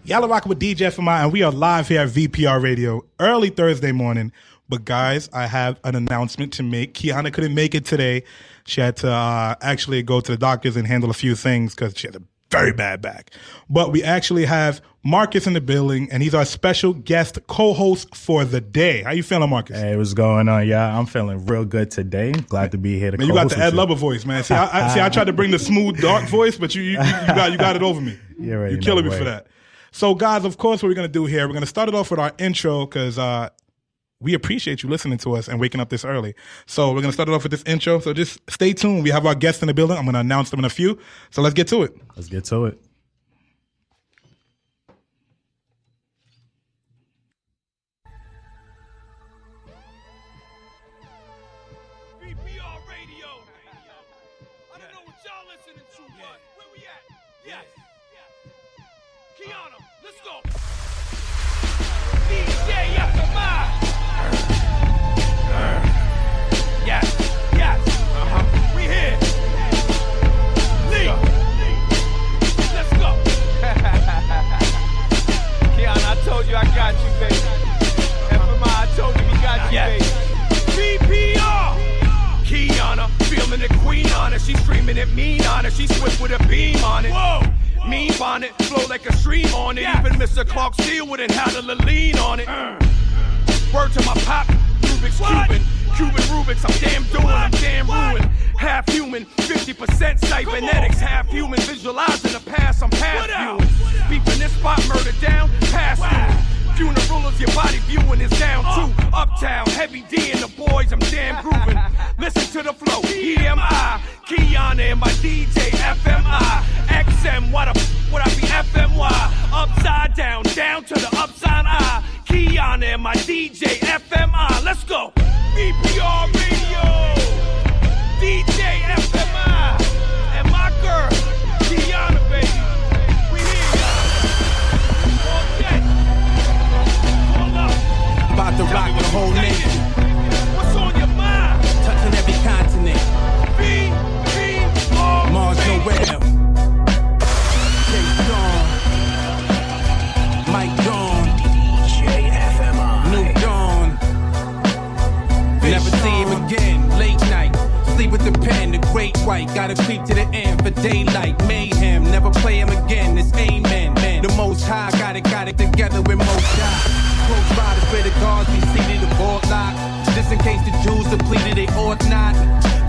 Y'all are rocking with DJ FMI, and we are live here at VPR Radio early Thursday morning. But guys, I have an announcement to make. Kiana couldn't make it today. She had to actually go to the doctors and handle a few things because she had a very bad back. But we actually have Marcus in the building, and he's our special guest co-host for the day. How you feeling, Marcus? Hey, what's going on, y'all? I'm feeling real good today. Glad to be here to man, co-host. You got the Ed Lover voice, man. See, I tried to bring the smooth, dark voice, but you got it over me. You're killing me for that. So, guys, of course, what we're going to do here, we're going to start it off with our intro because we appreciate you listening to us and waking up this early. So we're going to start it off with this intro. So just stay tuned. We have our guests in the building. I'm going to announce them in a few. So let's get to it. Let's get to it. VPR Radio. I don't know what y'all listening to, but where we at? Yes. Kiana, let's go. DJ FMI. Yes. We here. Lee. Let's go. Kiana, I told you I got you, baby. FMI, I told you we got you, baby. VPR. Kiana, feeling the queen on it. She's screaming it mean on it. She's swift with a beam on it. Whoa. Mean bonnet, flow like a stream on it. Even Mr. Clark Steele wouldn't handle a lean on it. Word to my pop, Rubik's Cuban Rubik's. I'm damn doing, I'm damn ruined. Half human, 50% cybernetics. Half human, visualizing the past, I'm past viewing. Beeping this spot, murder down, past doing. Funerals, your body viewing is down too. Uptown, heavy D and the boys, I'm damn grooving. Listen to the flow, EMI, Kiana and my DJ FMI. XM, what I be FMY. Upside down, down to the upside I. Kiana and my DJ FMI. Let's go. VPR Radio. DJ FMI. And my girl, Kiana, baby. We here, y'all. Okay. About to rock the whole nation. What's on your mind? Touching every continent. VPR. Mars Noel. Jay Dawn. Mike Dawn. DJ FMI. New Dawn. Never see him again. Late night. Sleep with the pen. The great white. Gotta creep to the end for daylight. Mayhem. Never play him again. It's amen. Man. The most high. Got it together with most high. Close riders where the guards be seated aboard lock. Just in case the Jews depleted, they ought not.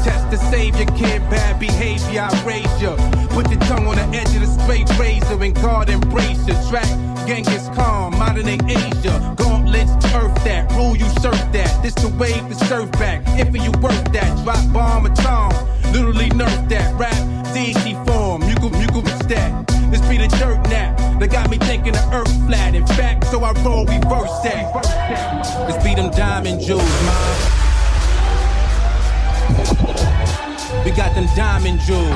Test the savior, kid, bad behavior, I raise you. Put your tongue on the edge of the straight razor and guard embrace your track. Genghis Khan, modern day Asia. Gauntlets, earth that, rule you surf that. This the wave, the surf back. If you work that, drop bomb or tom. Literally nerf that, rap, deity form. You can reach that. This be the dirt nap. That got me thinking the earth flat. In fact, so I roll reverse that. This be them diamond jewels, mom. We got them diamond jewels.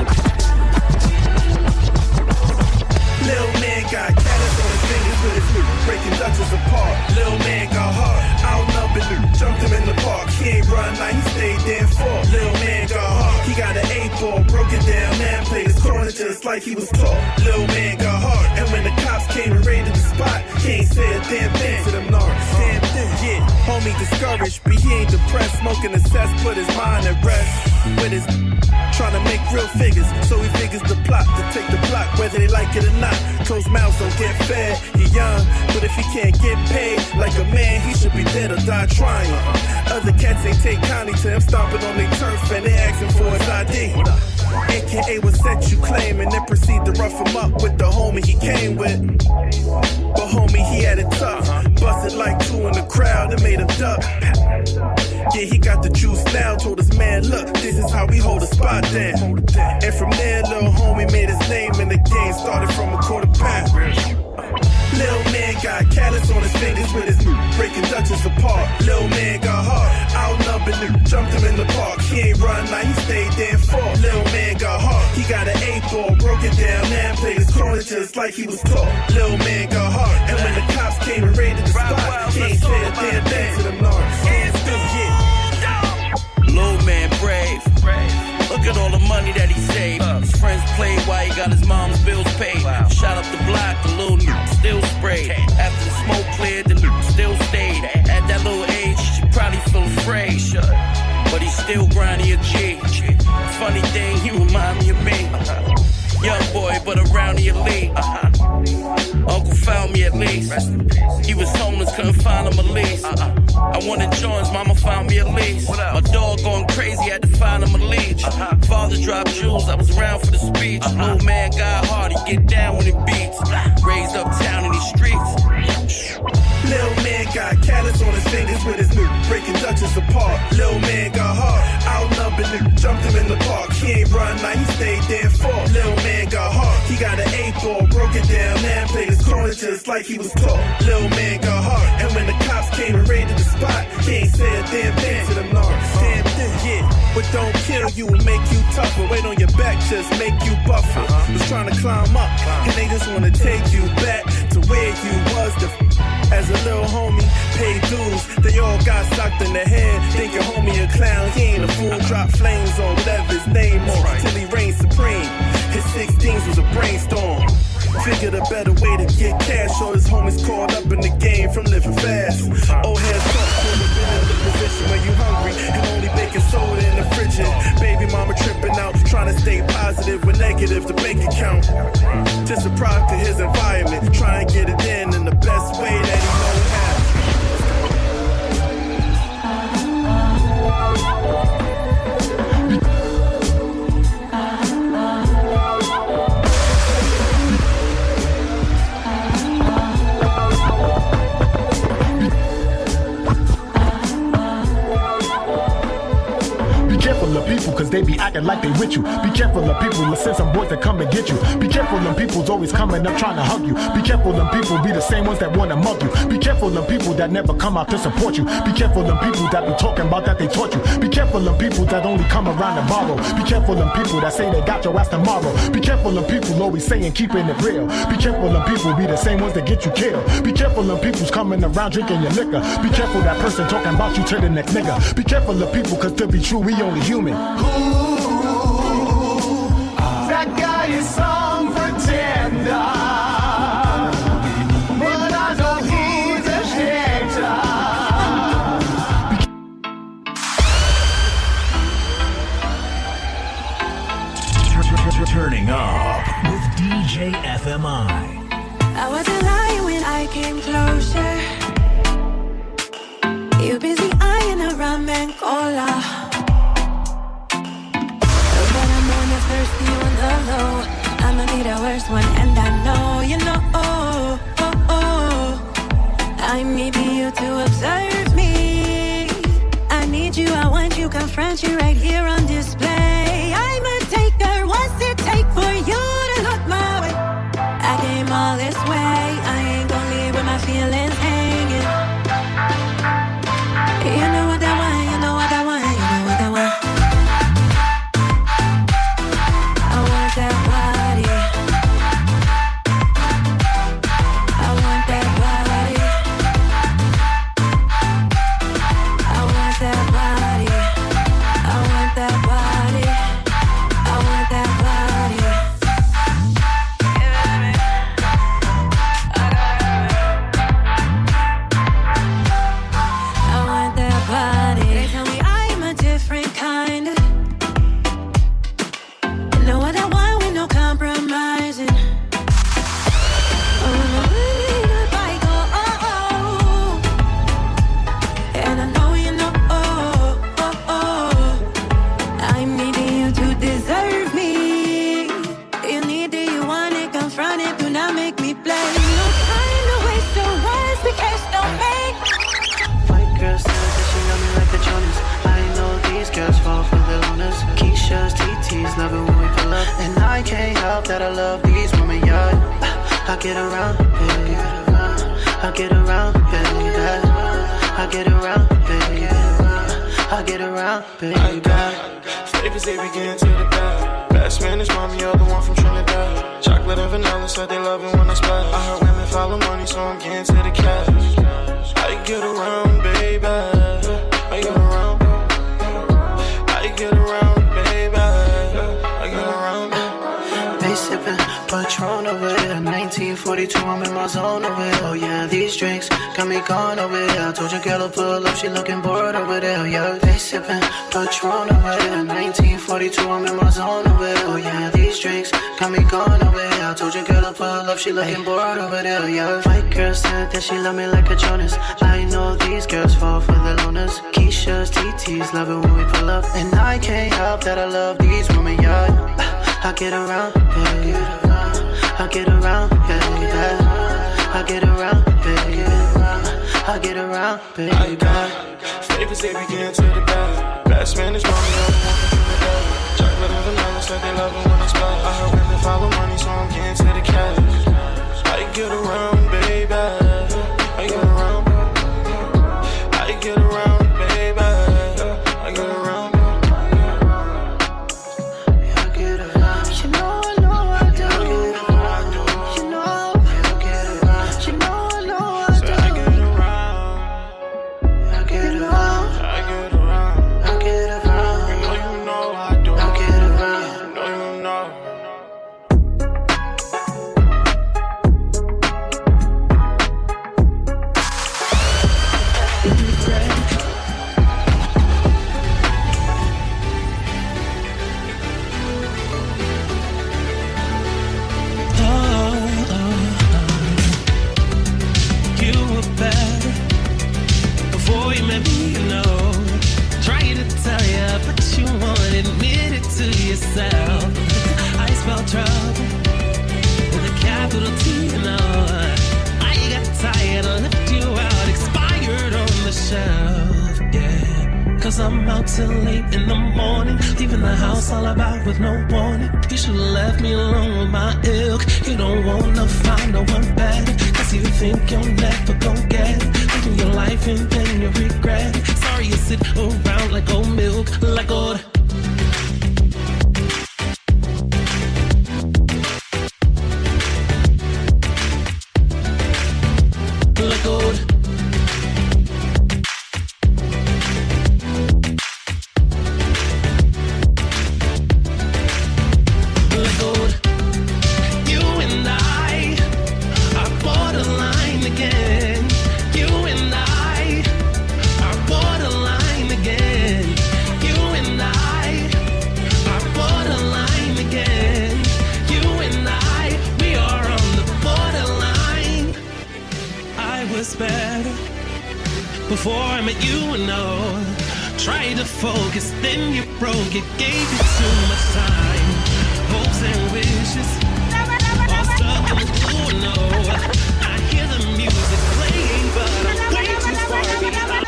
Lil' man got callus on his fingers with his loop, breaking Dutchess apart. Lil' man got hard, outnumbered, jumped him in the park. He ain't run like he stayed there for. Lil' man got hard, he got an 8-ball, broke it down, man played his corner just like he was taught. Lil' man got hard, and when the cops came and raided the spot, he ain't say a damn thing to them narcs. Damn thing, yeah, homie discouraged, but he ain't depressed. Smoking the cess, put his mind at rest. With his trying to make real figures, so he figures the plot to take the block, whether they like it or not. Closed mouths don't get fed. He young, but if he can't get paid like a man, he should be dead or die trying. Other cats ain't take kindly to him stomping on their turf and they asking for his ID. AKA what set you claim, and then proceed to rough him up with the homie he came with. But homie, he had it tough. Busted like two in the crowd and made him duck. Yeah, he got the juice now. Told his man, look, this is how we hold a spot down. And from there, little homie made his name in the game. Started from a quarter pound. Lil' man got callus on his fingers with his breaking Dutchess apart. Lil' man got hard, outnumbered, jumped him in the park. He ain't run, now he stayed there for. Lil' man got hard, he got an 8-ball, broke it down, man played his corner just like he was taught. Lil' man got hard, and when the cops came and raided the spot, he ain't say a damn thing to them narcs. Lil' man brave. Look at all the money that he saved. His friends played while he got his mom's bills paid. Shot up the block, the little nigga still still grinding a G. Funny thing, you remind me of me. Young boy, but around the elite. Uncle found me at least. He was homeless, couldn't find him a lease. I wanted joints, mama found me a lease. My dog going crazy, had to find him a leech. Father dropped jewels, I was around for the speech. Little man got hard, he get down when it beats. Raised uptown in these streets. Lil' man got callus on his fingers with his new, breaking Dutchess apart. Lil' man got hard, outnumbered new, jumped him in the park. He ain't run, now he stayed there and fought. Lil' man got hard, he got an 8-ball, broke it down, man played his corner just like he was taught. Lil' man got hard, and when the cops came and raided the spot, he ain't say a damn thing to them narcs. Damn thing, yeah. What don't kill you will make you tougher. Weight on your back just make you buffer. Was trying to climb up, and they just wanna take you back to where you was. As a little homie, paid dues. They all got socked in the head. Think your homie a clown, he ain't a fool. Drop flames on whatever his name on, till he reigns supreme. His 16s was a brainstorm. Figured a better way to get cash. All his homies caught up in the game from living fast. Old heads talk for the in the position when you hungry and only baking soda in the fridge. Baby mama tripping out, trying to stay positive with negative the bank account. Just a product of his environment, try and get it in the best way that he knows how. Of people, cause they be acting like they with you. Be careful of people, let's send some boys that come and get you. Be careful of people's always coming up trying to hug you. Be careful of people be the same ones that wanna mug you. Be careful of people that never come out to support you. Be careful of people that be talking about that they taught you. Be careful of people that only come around to borrow. Be careful of people that say they got your ass tomorrow. Be careful of people always saying keeping it real. Be careful of people be the same ones that get you killed. Be careful of people's coming around drinking your liquor. Be careful that person talking about you to the next nigga. Be careful of people, cause to be true we only human. That guy is some pretender, but I know he's a hater. Turning up with DJ FMI. I wasn't lying when I came closer. You busy eyeing around and cola. Thirsty on the low, I'ma be the worst one, and I know, you know. I need you to observe me. I need you, I want you, confront you right here on display. I'm a taker, what's it take for you to look my way? I came all this way, I ain't gon' leave with my feelings hanging. You know what I want, you know what I want, you know what I want. That I love these women, yeah. I get around, baby. I get around, baby. I get around, baby. I get around, baby. Flavors, they begin to the back. Best man is mommy, you're the one from Trinidad. Chocolate and vanilla, said they love it when I splash. I heard women follow money, so I'm getting to the cash. I get around, baby. I get around. I get around, baby. I get around. They sippin' Patron over there, 1940 1942, I'm in my zone over here. Oh yeah, these drinks got me gone over here. I told your girl to pull up, she looking bored over there. Yeah, they sipping Patron over here. 1942, I'm in my zone over here. Oh yeah, these drinks got me gone over here. I told your girl to pull up, she looking bored over there. Yeah, my girl said that she love me like a Jonas. I know these girls fall for the loners. Keisha's, TT's, love it when we pull up, and I can't help that I love these women. Yeah, I get around, baby. I get around, baby. I get around, baby. I get around, baby. I got flavors they begin to the bad. Best man is mommy, I'm the one from the bed. Chocolate and vanilla said they love it when I splash. I heard women follow money, so I'm getting to the cash. I get around, baby. I get around. I get around, baby. I get around. I spell trouble with a capital T, you know. I got tired, I left you out, expired on the shelf, yeah. Cause I'm out till late in the morning, leaving the house all about with no warning. You should've left me alone with my ilk. You don't wanna find no one better, cause you think you'll never gon' get it. Living your life and then you regret it. Sorry you sit around like old milk, like old. Before I met you, no. Tried to focus, then you broke it. Gave you too much time. Hopes and wishes. All stuck in the blue, no. I hear the music playing, but I'm way too far behind.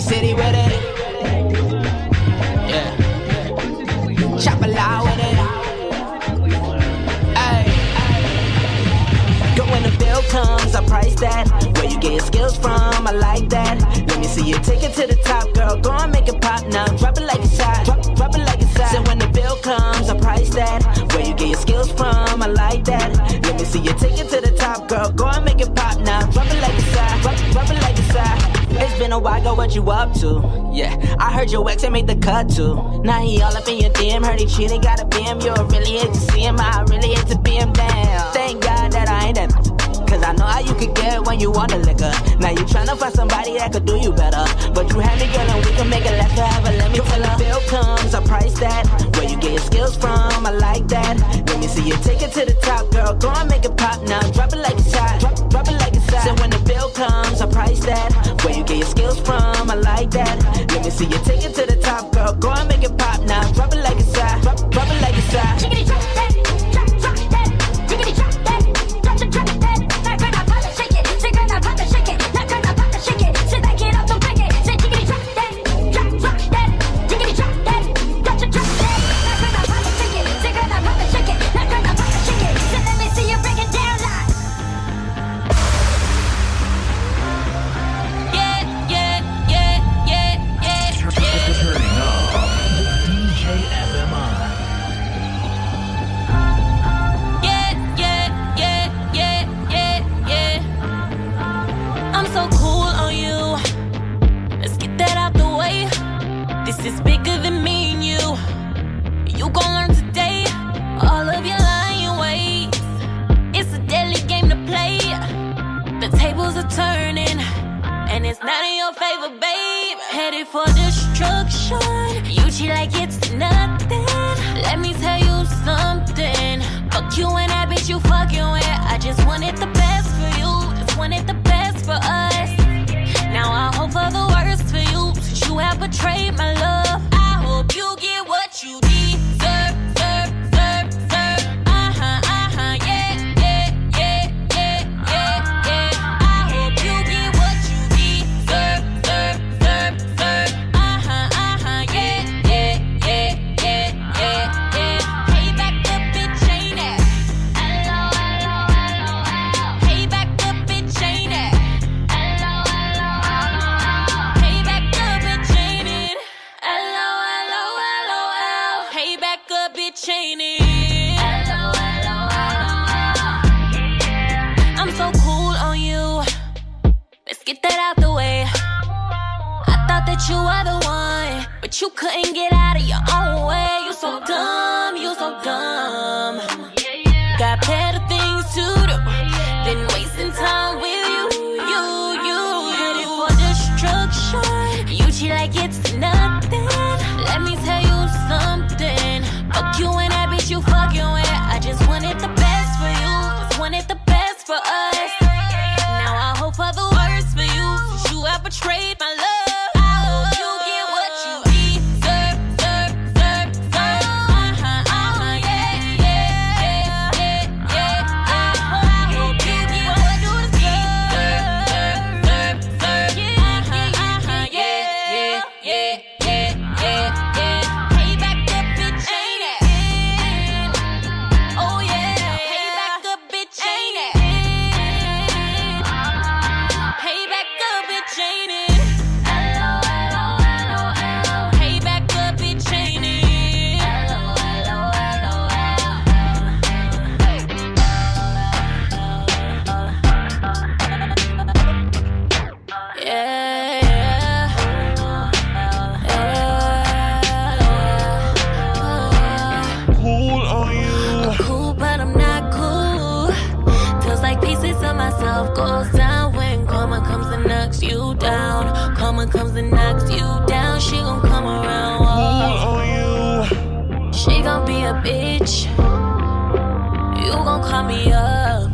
City with it, yeah. Chop a lot with it, ay. Go when the bill comes, I price that. Where you get your skills from, I like that. Let me see you take it to the top, girl. Go and make it pop now. Drop it like it's hot, drop it like it's hot. So when the bill comes, I price that. Where you get your skills from, I like that. Let me see you take it to the top, girl. Go and make it pop now. Drop it like it's hot, drop it like it's hot. It's been a while, girl, what you up to? Yeah, I heard your ex and made the cut too. Now he all up in your DM, heard he cheated, got a BM. You really hate to see him, I really hate to be him down. Thank God that I ain't that, cause I know how you could get when you want a liquor. Now you tryna find somebody that could do you better, but you had me, girl, and we can make it last forever. Let me tell her. Bill comes, I price that. Where you get your skills from, I like that. Let me see you take it to the top, girl. Go and make it pop now. Drop it like it's hot, drop it like it's hot. So when the bill comes, I price that. Where you get your skills from, I like that. Let me see you take it to the top, girl. Go and make it pop now. Drop it like it's hot, drop it like it's hot. Chickity drop that, drop that. Chickity drop that, drop that. Now girl, I pop it, shake it. Say girl, I pop it, shake it. Now girl, I pop it, shake it. Say back it up, don't break it. Say chickity drop that, drop that. Chickity drop that, drop that. Now girl, I pop it, shake it. Say girl, I pop it, shake it. Now girl, I pop it, shake it. So let me see you break it down like. Turning up DJ FMI. are turning, and it's not in your favor, babe. Headed for destruction. You cheat like it's nothing. Let me tell you something. Fuck you and that bitch you fucking with. I just wanted the best for you. Just wanted the best for us. Now I hope for the worst for you, since you have betrayed my love. I hope you get what you deserve, serve, serve, serve. Yeah, yeah, yeah, yeah, yeah, yeah. I hope you get what you deserve, serve, serve, serve. Yeah, yeah, yeah, yeah, yeah, yeah. Pay back the bitch, ain't it? Hello, hello, hello, hello. Pay back the bitch, ain't it? Hello, hello, hello, hello. Pay back the bitch, ain't it? Hello, hello, hello, hello. Pay back the bitch, ain't it? Hello, hello, hello, hello. I'm so cool on you. Let's get that out the way. I thought that you were the one, but you couldn't get out of your own way. You so dumb, you so dumb. Got better things to do than wasting time with you. Headed for destruction. You cheat like it's nothing. Let me tell you something. Fuck you and that bitch you fucking with. I just wanted the best for you. Just wanted the best for us. Now I hope for the worst for you, since you have betrayed my love. I hope you get what you deserve, serve, serve, serve. Yeah, yeah, yeah, yeah, yeah. I hope you get what you deserve, serve, serve, serve. Yeah, yeah, yeah, yeah, yeah, yeah. Pay back the bitch, ain't it? Oh yeah, pay back the bitch, ain't it? Pay back the bitch, ain't it? Hello, hello, hello, hello. Pay back the bitch, ain't it? Hello, hello, hello, hello. Yeah, Cool on you. I'm cool, but I'm not cool. Feels like pieces of myself goes down when karma comes and knocks you down. Karma comes and knocks you down. She gon' come around. Cool on you. She gon' be a bitch. You gon' call me up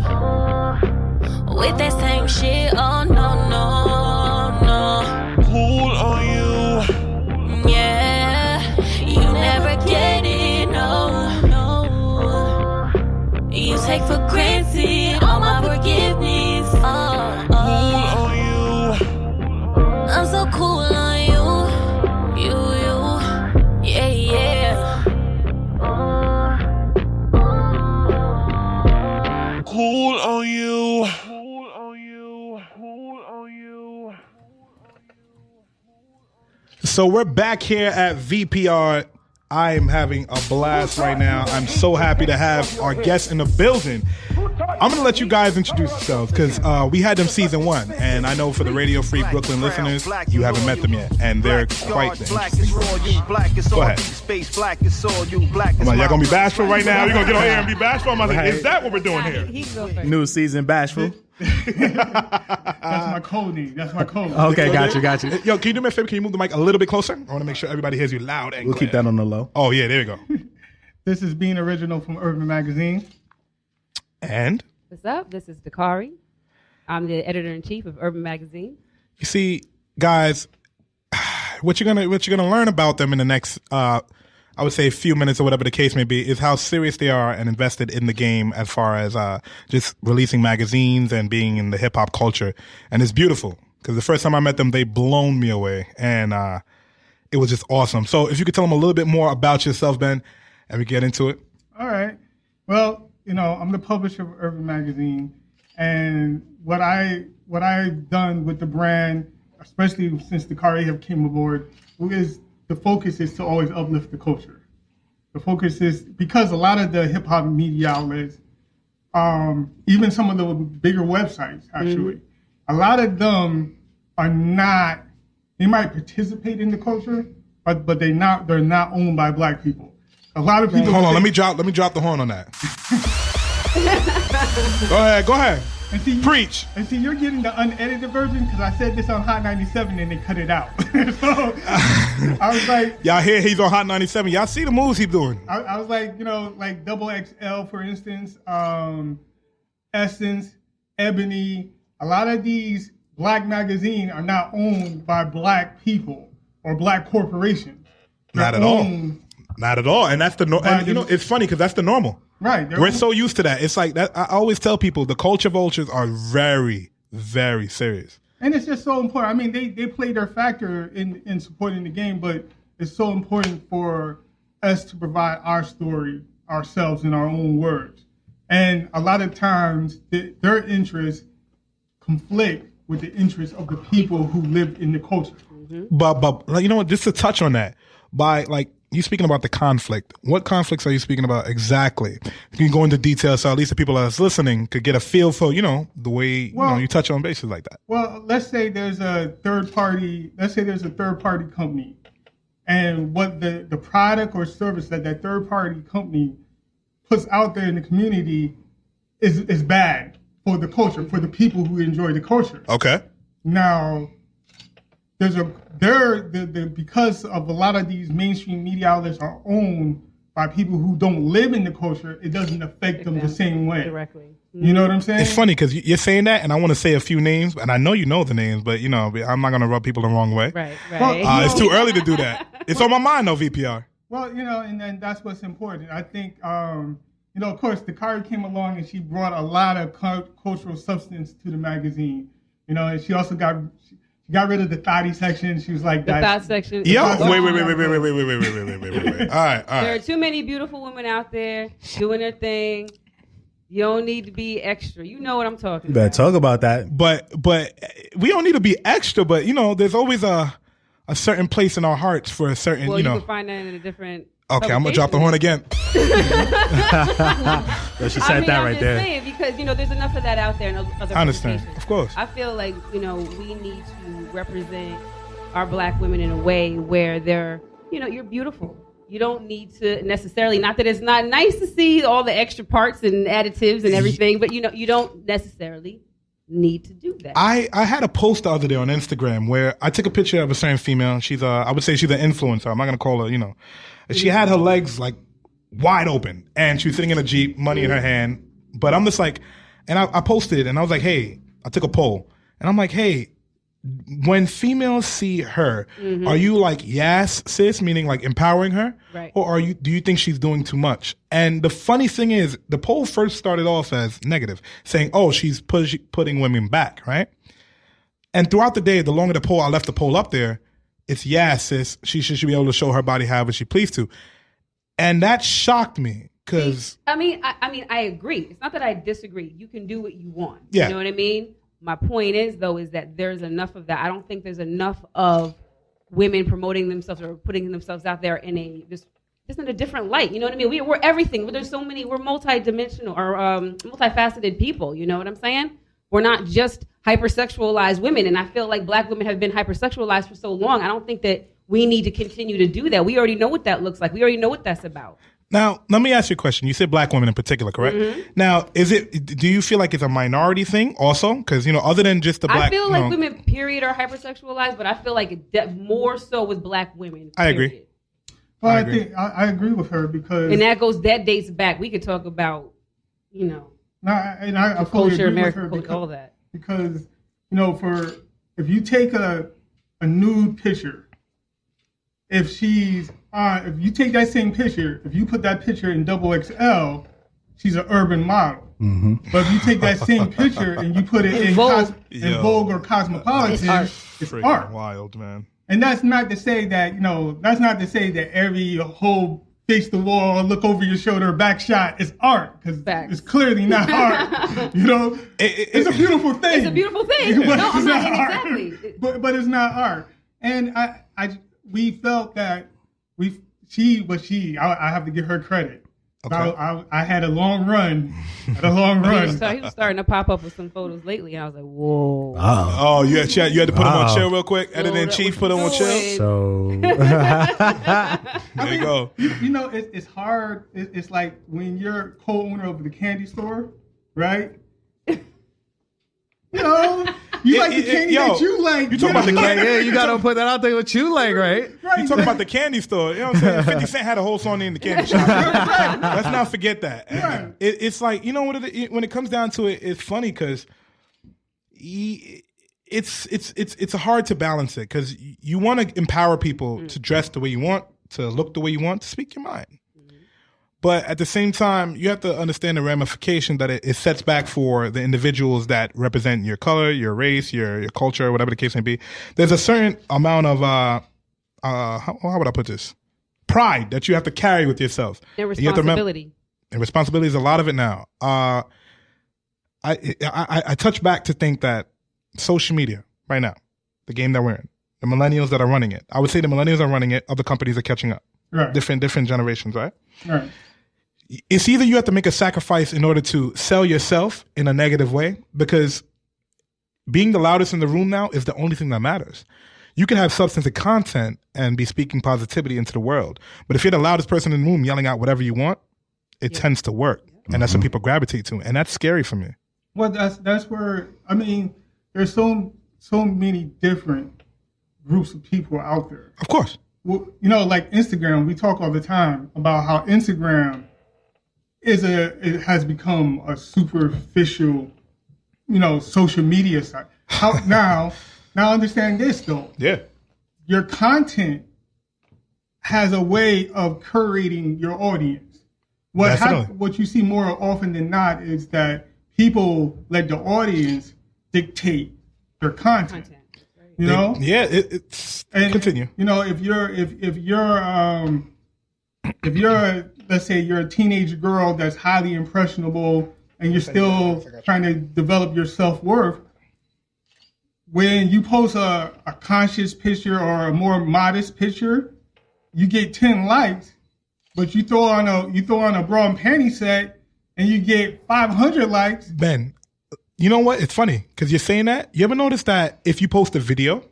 with that same shit. Oh no, no, no. Cool on you. Yeah, you never get it, no, no. You take for granted all my forgiveness. Cool on you. I'm so cool on you, yeah, yeah. Cool on you. Cool on you. Cool on you. So we're back here at VPR. I am having a blast right now. I'm so happy to have our guests in the building. I'm going to let you guys introduce yourselves because we had them season 1. And I know for the Radio Free Brooklyn listeners, you haven't met them yet. And they're quite the interesting bunch. Go ahead. Come on, y'all going to be bashful right now? You're going to get on here and be bashful? I'm like, is that what we're doing here? New season bashful. That's my code name. That's my code. Okay, got you. Yo, can you do me a favor? Can you move the mic a little bit closer? I want to make sure everybody hears you loud and We'll clear. keep that on the low. Oh, yeah, there you go. This is Being Original from Urban Magazine. And? What's up? This is Dakari. I'm the editor-in-chief of Urban Magazine. You see, guys, what you're gonna learn about them in the next I would say a few minutes or whatever the case may be, is how serious they are and invested in the game as far as just releasing magazines and being in the hip hop culture. And it's beautiful because the first time I met them, they blown me away, and it was just awesome. So if you could tell them a little bit more about yourself, Ben, and we get into it. All right. Well, I'm the publisher of Urban Magazine, and what I've done with the brand, especially since Dakari have came aboard, is the focus is to always uplift the culture. The focus is because a lot of the hip hop media outlets, even some of the bigger websites, actually, a lot of them are not. They might participate in the culture, but they're not owned by Black people. A lot of people. Hold on, let me drop the horn on that. Go ahead. And see, Preach. And see, you're getting the unedited version because I said this on Hot 97 and they cut it out. So I was like, y'all hear he's on Hot 97. Y'all see the moves he's doing. I was like, like Double XL, for instance, Essence, Ebony. A lot of these black magazines are not owned by black people or black corporations. Not at all. Not at all. And that's the it's funny because that's the normal. Right. We're so used to that. It's like that. I always tell people the culture vultures are very, very serious. And it's just so important. I mean, they play their factor in supporting the game, but it's so important for us to provide our story ourselves in our own words. And a lot of times their interests conflict with the interests of the people who live in the culture. But you know what? Just to touch on that, by like you speaking about the conflict, what conflicts are you speaking about exactly? You can go into detail so at least the people that's listening could get a feel for the way you touch on bases like that. Well, let's say there's a third party. Let's say there's a third party company, and what the product or service that third party company puts out there in the community is bad for the culture, for the people who enjoy the culture. Okay. Now, because of a lot of these mainstream media outlets are owned by people who don't live in the culture, it doesn't affect them the same way. Directly. You know what I'm saying? It's funny because you're saying that, and I want to say a few names, and I know you know the names, but I'm not going to rub people the wrong way. Right. It's too early to do that. It's on my mind though, VPR. Well, and then that's what's important. I think, of course, Dakari came along and she brought a lot of cultural substance to the magazine. And she also got rid of the thotty section. She was like the thought section. Wait. All right. There are too many beautiful women out there doing their thing. You don't need to be extra. You know what I'm talking about. Better talk about that. But we don't need to be extra. But there's always a certain place in our hearts for a certain. Well, you can find that in a different. Okay, I'm gonna drop the horn again. She said that right there. I'm just saying because there's enough of that out there in other. I understand, of course. I feel like we need to represent our black women in a way where they're you're beautiful. You don't need to necessarily. Not that it's not nice to see all the extra parts and additives and everything, but you don't necessarily need to do that. I had a post the other day on Instagram where I took a picture of a certain female. She's I would say she's an influencer. I'm not gonna call her. She had her legs like wide open, and she was sitting in a Jeep, money in her hand. But I'm just like, and I posted it, and I was like, hey, I took a poll, and I'm like, hey, when females see her, are you like, yes, sis, meaning like empowering her, right? Or do you think she's doing too much? And the funny thing is, the poll first started off as negative, saying, oh, she's putting women back, right? And throughout the day, the longer the poll, I left the poll up there. It's sis. She should be able to show her body however she pleased to, and that shocked me because I mean, I agree. It's not that I disagree. You can do what you want. Yeah. You know what I mean? My point is that there's enough of that. I don't think there's enough of women promoting themselves or putting themselves out there in just in a different light. You know what I mean? We're everything. There's so many. We're multidimensional or multifaceted people. You know what I'm saying? We're not just hypersexualized women, and I feel like black women have been hypersexualized for so long. I don't think that we need to continue to do that. We already know what that looks like. We already know what that's about. Now, let me ask you a question. You said black women in particular, correct? Mm-hmm. Now, do you feel like it's a minority thing also? Because, other than just the black... I feel like women, period, are hypersexualized, but I feel like more so with black women, period. I agree. Well, I think I agree with her because... And that dates back. We could talk about, I fully culture, agree American with her culture, all that. Because, if you take a nude picture, if you take that same picture, if you put that picture in XXL, she's an urban model. Mm-hmm. But if you take that same picture and you put it in Vogue or Cosmopolitan, it's art. Wild, man. And that's not to say that, every whole face the wall, look over your shoulder, back shot is art. Because it's clearly not art. It's a beautiful thing. It's a beautiful thing. But no, it's not art. Exactly. But it's not art. And we felt that I have to give her credit. Okay. I had a long run. He was starting to pop up with some photos lately, and I was like, whoa. Oh, you had to put him on chill real quick? Editor-in-chief put him on chill? So... There you go. It's hard. It's like when you're co-owner of the candy store, right? You know, you like the candy that you like. You talking about the candy? Yeah, you gotta put that out there what you like, right? You talking about the candy store? You know what I'm saying? 50 Cent had a whole song in the candy shop. Let's not forget that. Right. It's like, you know what? When it comes down to it, it's funny because it's hard to balance it because you want to empower people to dress the way you want, to look the way you want, to speak your mind. But at the same time, you have to understand the ramification that it sets back for the individuals that represent your color, your race, your culture, whatever the case may be. There's a certain amount of how would I put this? Pride that you have to carry with yourself. And You have to responsibility. and responsibility is a lot of it now. I touch back to think that social media right now, the game that we're in, the millennials that are running it. I would say the millennials are running it. Other companies are catching up. Right. Different generations, right? Right. It's either you have to make a sacrifice in order to sell yourself in a negative way, because being the loudest in the room now is the only thing that matters. You can have substantive content and be speaking positivity into the world, but if you're the loudest person in the room yelling out whatever you want, it tends to work, and that's what people gravitate to, and that's scary for me. Well, that's where, I mean, there's so many different groups of people out there. Of course. Well, you know, like Instagram, we talk all the time about how Instagram it has become a superficial, you know, social media site. Now understand this though. Yeah. Your content has a way of curating your audience. What you see more often than not is that people let the audience dictate their content. You know? Yeah, it's continue. You know, if you're let's say you're a teenage girl that's highly impressionable and you're still trying to develop your self-worth, when you post a conscious picture or a more modest picture, you get 10 likes, but you throw on a bra and panty set and you get 500 likes. Ben, you know what? It's funny because you're saying that. You ever notice that if you post a video,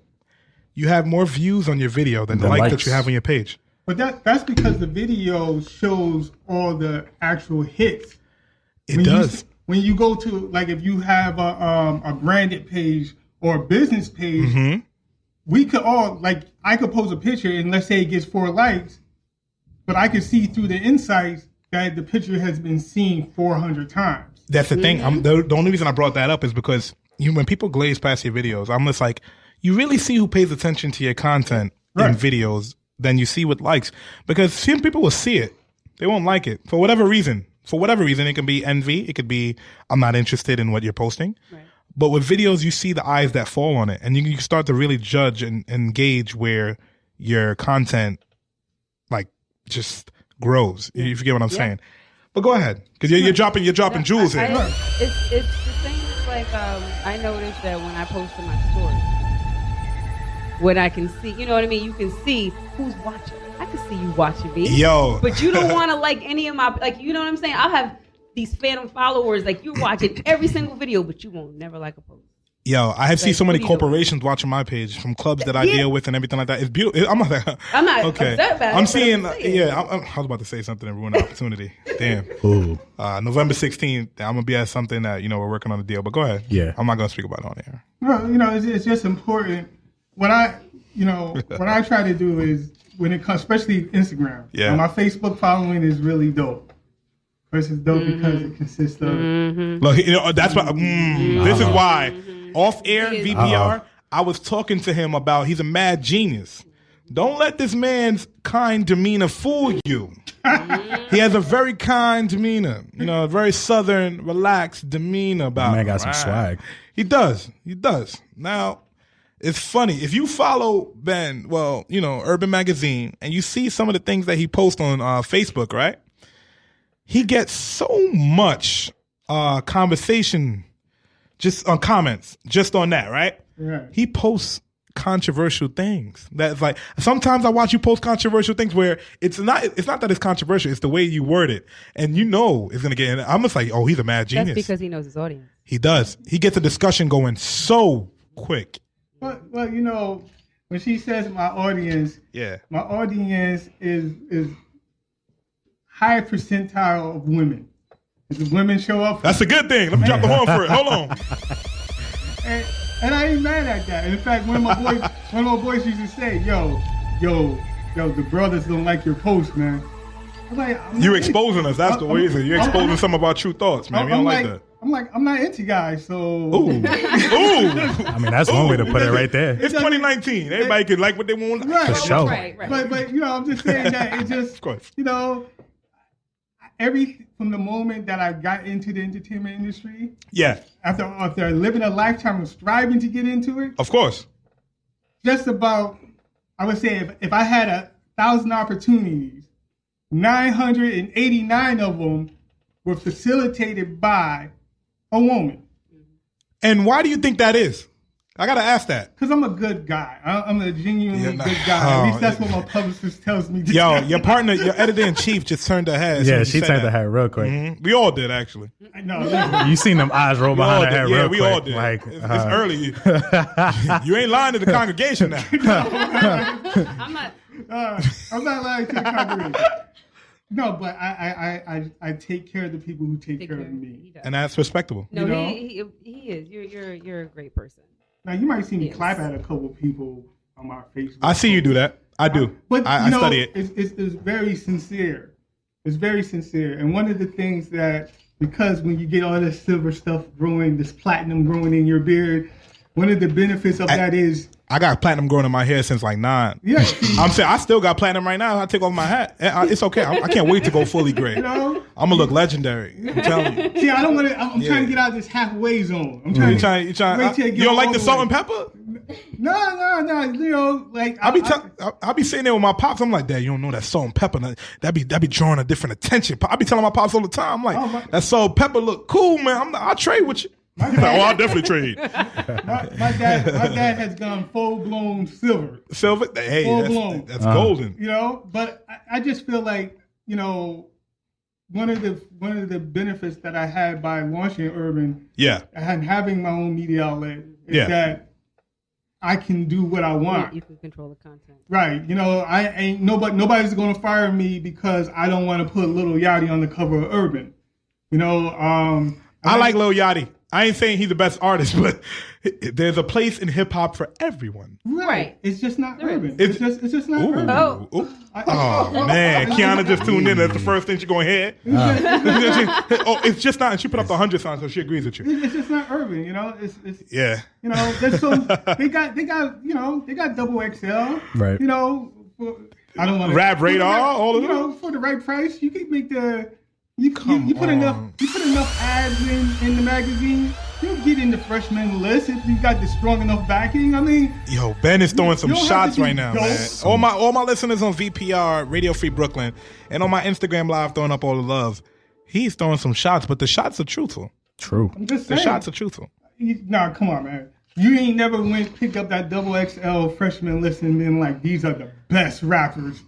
you have more views on your video than the likes that you have on your page? But that's because the video shows all the actual hits. It does. When you go to, like, if you have a branded page or a business page, we could all, like, I could post a picture and let's say it gets 4 likes, but I could see through the insights that the picture has been seen 400 times. That's the thing. The only reason I brought that up is because when people glaze past your videos, I'm just like, you really see who pays attention to your content in videos than you see with likes. Because some people will see it. They won't like it for whatever reason. For whatever reason, it can be envy. It could be, I'm not interested in what you're posting. Right. But with videos, you see the eyes that fall on it. And you start to really judge and gauge where your content, like, just grows. You forget what I'm saying. But go ahead, because you're dropping jewels here. It's the same as like I noticed that when I post to my story, when I can see, you know what I mean? You can see who's watching. I can see you watching me. Yo. But you don't want to like any of my, like, you know what I'm saying? I'll have these phantom followers, like you're watching every single video, but you won't never like a post. Yo, I have seen so many corporations watching my page from clubs that I deal with and everything like that. It's beautiful. I'm not okay. Upset about I'm it. seeing, I was about to say something and ruin the opportunity. Damn. Ooh. November 16th, I'm going to be at something that, we're working on a deal, but go ahead. Yeah. I'm not going to speak about it on air. Well, it's just important. What I try to do is, when it comes, especially Instagram, my Facebook following is really dope. First, it's dope because it consists of. Look, that's why. This is why off air VPR. I was talking to him about he's a mad genius. Don't let this man's kind demeanor fool you. He has a very kind demeanor, a very southern, relaxed demeanor about him. Man got some swag. He does. Now, it's funny. If you follow Ben, Urban Magazine, and you see some of the things that he posts on Facebook, right? He gets so much conversation just on comments, just on that, right? Yeah. He posts controversial things. That's like, sometimes I watch you post controversial things where it's not that it's controversial, it's the way you word it. And it's going to get in. I'm just like, oh, he's a mad genius. That's because he knows his audience. He does. He gets a discussion going so quick. Well, when she says my audience, my audience is high percentile of women. If the women show up, that's a good thing. Let me drop the horn for it. Hold on. and I ain't mad at that. And in fact, one of my boys used to say, yo, the brothers don't like your post, man. I'm like, You're exposing us. That's the reason. You're exposing some of our true thoughts, man. We don't like that. I'm not into guys, so. Ooh. I mean, that's one way to put it right there. It's 2019. Everybody can like what they want. Right. For sure. Right. But I'm just saying that it just, Of course. From the moment that I got into the entertainment industry, Yeah, after living a lifetime of striving to get into it, of course. just about, I would say, if I had 1,000 opportunities, 989 of them were facilitated by a woman. And why do you think that is? I got to ask that. Because I'm a good guy. I'm a genuinely good guy. At least that's what my publicist tells me. Yo, your partner, your editor-in-chief just turned her head. Yeah, she turned her head real quick. Mm-hmm. We all did, actually. No, You seen them eyes roll behind her head real quick. Yeah, we all did. Like, it's early. You ain't lying to the congregation now. I'm not lying to the congregation. No, but I take care of the people who take care of me. And that's respectable. No, he is. You're a great person. Now you might see me clap at a couple people on my Facebook. I see you do that. I do. But I study it. It's very sincere. It's very sincere. And one of the things that, because when you get all this silver stuff growing, this platinum growing in your beard, one of the benefits of that is, I got platinum growing in my hair since like 9. Yeah, I'm saying I still got platinum right now. I take off my hat. It's okay. I can't wait to go fully gray. I'm gonna look legendary. I'm telling you. See, I don't want to. I'm trying to get out of this halfway zone. I'm trying. You don't like the salt and pepper? No. Like I be sitting there with my pops. I'm like, Dad, you don't know that salt and pepper. That be drawing a different attention. I be telling my pops all the time. I'm like, that salt and pepper look cool, man. I'll trade with you. He's like, I'll definitely trade. My dad has gone full blown silver. Silver, hey, full blown. That's golden. But I just feel like one of the benefits that I had by launching Urban, and having my own media outlet, is that I can do what I want. You can control the content. Right. I ain't nobody's gonna fire me because I don't want to put Lil Yachty on the cover of Urban. I like Lil Yachty. I ain't saying he's the best artist, but there's a place in hip hop for everyone. Right. It's just not urban. It's just not urban. Oh man, Kiana just tuned in. That's the first thing she's going to hear. It's just not. And she put up the 100 sign, so she agrees with you. It's just not urban. It's yeah. There's some. They got double XL. Right. I don't want to Rap Radar. All of them. For the right price, you can make the. You put enough ads in the magazine, you'll get in the freshman list if you got the strong enough backing. I mean, yo, Ben is throwing some shots right now, man. All my listeners on VPR, Radio Free Brooklyn, and on my Instagram Live throwing up all the love. He's throwing some shots, but the shots are truthful. True. I'm just saying. The shots are truthful. Nah, come on, man. You ain't never picked up that double XL freshman list and been like, these are the best rappers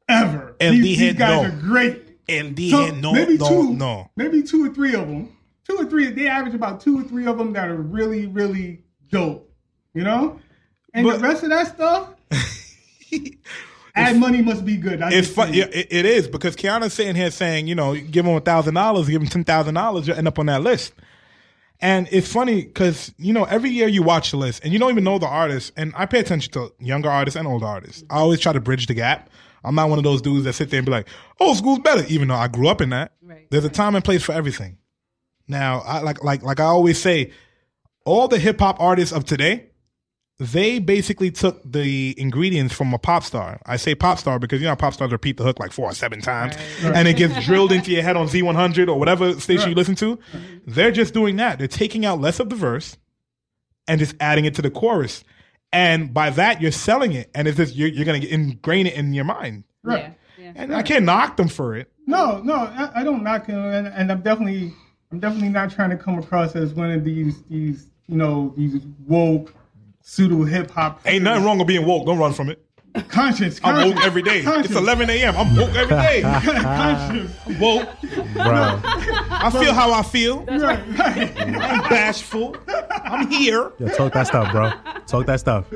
ever. These guys are great. And maybe two or three of them. They average about 2 or 3 of them that are really, really dope. And the rest of that stuff, ad money must be good. It's fun. Yeah, it is, because Kiana's sitting here saying, give them $1,000, give them $10,000, you'll end up on that list. And it's funny because, every year you watch the list and you don't even know the artist. And I pay attention to younger artists and older artists. I always try to bridge the gap. I'm not one of those dudes that sit there and be like, old school's better, even though I grew up in that. Right. There's a time and place for everything. Now, I like I always say, all the hip hop artists of today, they basically took the ingredients from a pop star. I say pop star because pop stars repeat the hook like 4 or 7 times, and it gets drilled into your head on Z100 or whatever station you listen to. They're just doing that. They're taking out less of the verse and just adding it to the chorus. And by that, you're selling it, and it's just you're going to ingrain it in your mind. Right. Yeah. And I can't knock them for it. No, I don't knock them, and I'm definitely not trying to come across as one of these woke pseudo hip hop. Ain't nothing wrong with being woke. Don't run from it. Conscious. I'm woke every day. It's 11 a.m. I'm woke every day. Conscious. I'm woke. Bro. I feel how I feel. Right. I'm bashful. I'm here. Yo, talk that stuff, bro. Talk that stuff.